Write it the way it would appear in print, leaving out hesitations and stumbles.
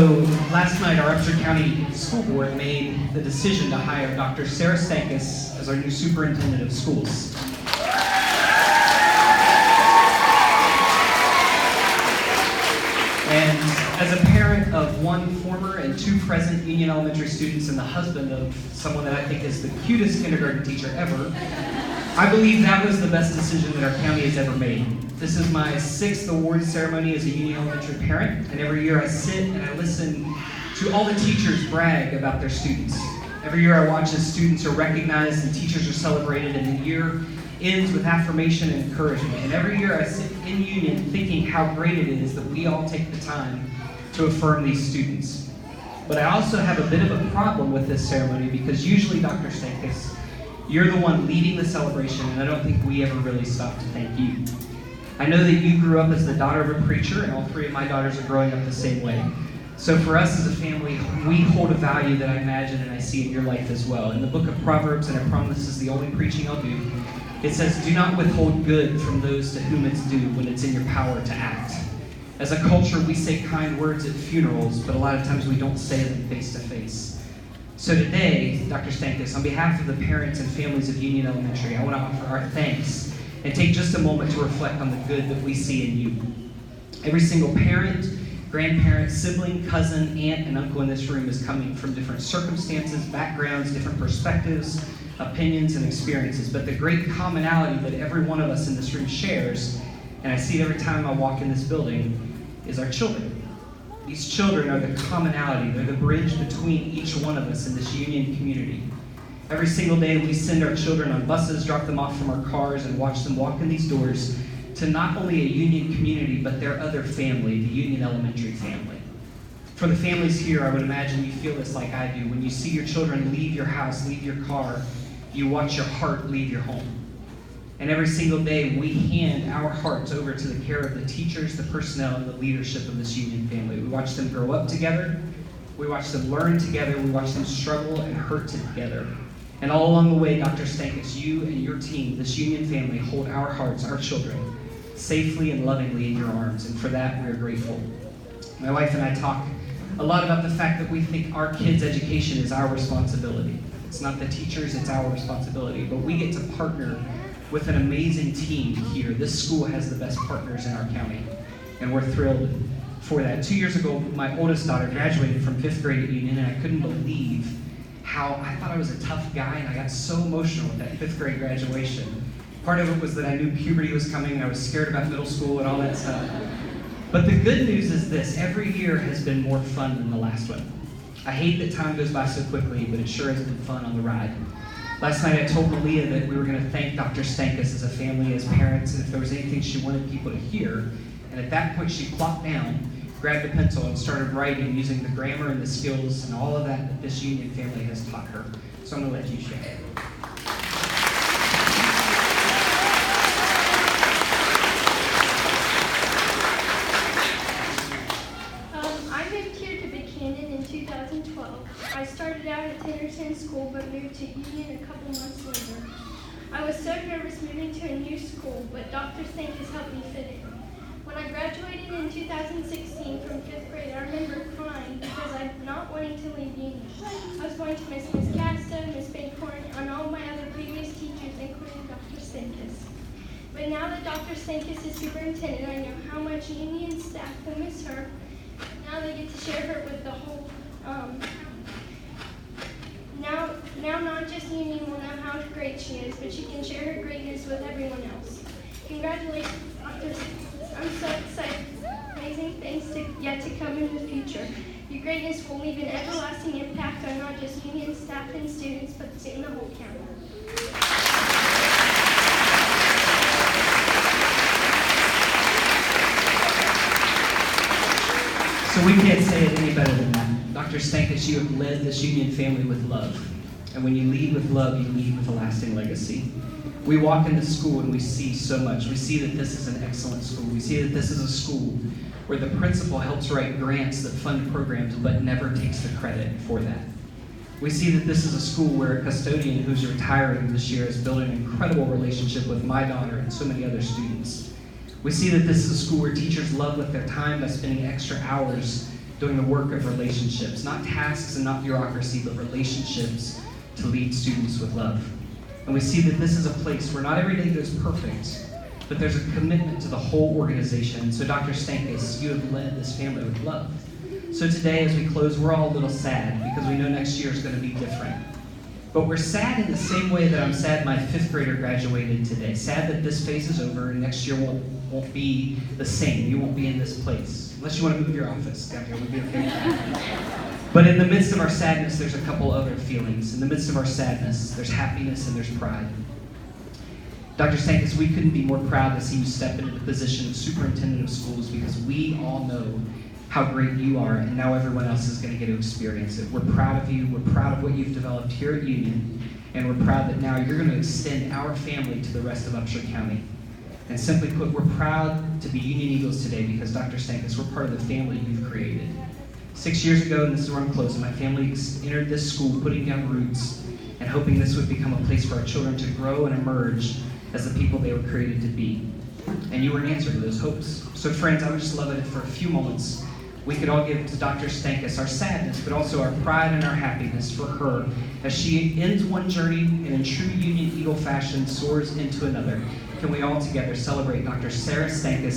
So last night, our Upshur County School Board made the decision to hire Dr. Sara Stankus as our new superintendent of schools. And as a parent of one former and two present Union Elementary students and the husband of someone that I think is the cutest kindergarten teacher ever, I believe that was the best decision that our county has ever made. This is my 6th awards ceremony as a Union Elementary parent, and every year I sit and I listen to all the teachers brag about their students. Every year I watch as students are recognized and teachers are celebrated, and the year ends with affirmation and encouragement. And every year I sit in Union thinking how great it is that we all take the time to affirm these students. But I also have a bit of a problem with this ceremony because usually, Dr. Stankus, you're the one leading the celebration, and I don't think we ever really stop to thank you. I know that you grew up as the daughter of a preacher, and all 3 of my daughters are growing up the same way. So for us as a family, we hold a value that I imagine and I see in your life as well. In the book of Proverbs, and I promise this is the only preaching I'll do, it says, "Do not withhold good from those to whom it's due when it's in your power to act." As a culture, we say kind words at funerals, but a lot of times we don't say them face to face. So today, Dr. Stankus, on behalf of the parents and families of Union Elementary, I want to offer our thanks and take just a moment to reflect on the good that we see in you. Every single parent, grandparent, sibling, cousin, aunt, and uncle in this room is coming from different circumstances, backgrounds, different perspectives, opinions, and experiences. But the great commonality that every one of us in this room shares, and I see it every time I walk in this building, is our children. These children are the commonality. They're the bridge between each one of us in this Union community. Every single day we send our children on buses, drop them off from our cars, and watch them walk in these doors to not only a Union community, but their other family, the Union Elementary family. For the families here, I would imagine you feel this like I do. When you see your children leave your house, leave your car, you watch your heart leave your home. And every single day, we hand our hearts over to the care of the teachers, the personnel, and the leadership of this Union family. We watch them grow up together. We watch them learn together. We watch them struggle and hurt together. And all along the way, Dr. Stankus, you and your team, this Union family, hold our hearts, our children, safely and lovingly in your arms. And for that, we are grateful. My wife and I talk a lot about the fact that we think our kids' education is our responsibility. It's not the teachers, it's our responsibility. But we get to partner with an amazing team here. This school has the best partners in our county, and we're thrilled for that. 2 years ago, my oldest daughter graduated from 5th grade at Union, and I couldn't believe how I thought I was a tough guy, and I got so emotional with that 5th grade graduation. Part of it was that I knew puberty was coming, and I was scared about middle school and all that stuff. But the good news is this: every year has been more fun than the last one. I hate that time goes by so quickly, but it sure has been fun on the ride. Last night I told Malia that we were going to thank Dr. Stankus as a family, as parents, and if there was anything she wanted people to hear. And at that point she plopped down, grabbed a pencil, and started writing using the grammar and the skills and all of that this Union family has taught her. So I'm going to let you share. I moved here to Buchanan in 2012. I started out at Tennyson School but moved to Union a couple months later. I was so nervous moving to a new school, but Dr. Stankus helped me fit in. When I graduated in 2016 from 5th grade, I remember crying because I'm not wanting to leave Union. I was going to miss Miss Casta, Miss Bacorn, and all my other previous teachers, including Dr. Stankus. But now that Dr. Stankus is superintendent, I know how much Union staff will miss her. Now they get to share her with the whole, now not just Union will know how great she is, but she can share her greatness with everyone else. Congratulations, Dr. Stankus. I'm so excited. Amazing things yet to come in the future. Your greatness will leave an everlasting impact on not just Union staff and students, but in the whole county. So we can't say it any better than that. Dr. Stankus, you have led this Union family with love. And when you lead with love, you lead with a lasting legacy. We walk into school and we see so much. We see that this is an excellent school. We see that this is a school where the principal helps write grants that fund programs but never takes the credit for that. We see that this is a school where a custodian who's retiring this year is building an incredible relationship with my daughter and so many other students. We see that this is a school where teachers love with their time by spending extra hours doing the work of relationships, not tasks and not bureaucracy, but relationships to lead students with love. And we see that this is a place where not every day goes perfect, but there's a commitment to the whole organization. So Dr. Stankus, you have led this family with love. So today, as we close, we're all a little sad because we know next year is going to be different. But we're sad in the same way that I'm sad my 5th grader graduated today. Sad that this phase is over and next year won't be the same. You won't be in this place. Unless you want to move your office down here, we'd be okay with that. But in the midst of our sadness, there's a couple other feelings. In the midst of our sadness, there's happiness and there's pride. Dr. Stankus, we couldn't be more proud to see you step into the position of superintendent of schools because we all know how great you are, and now everyone else is going to get to experience it. We're proud of you. We're proud of what you've developed here at Union, and we're proud that now you're going to extend our family to the rest of Upshur County. And simply put, we're proud to be Union Eagles today because, Dr. Stankus, we're part of the family you've created. 6 years ago, and this is where I'm closing, my family entered this school putting down roots and hoping this would become a place for our children to grow and emerge as the people they were created to be. And you were an answer to those hopes. So friends, I would just love it if for a few moments we could all give to Dr. Stankus our sadness, but also our pride and our happiness for her as she ends one journey and in true Union Eagle fashion soars into another. Can we all together celebrate Dr. Sara Stankus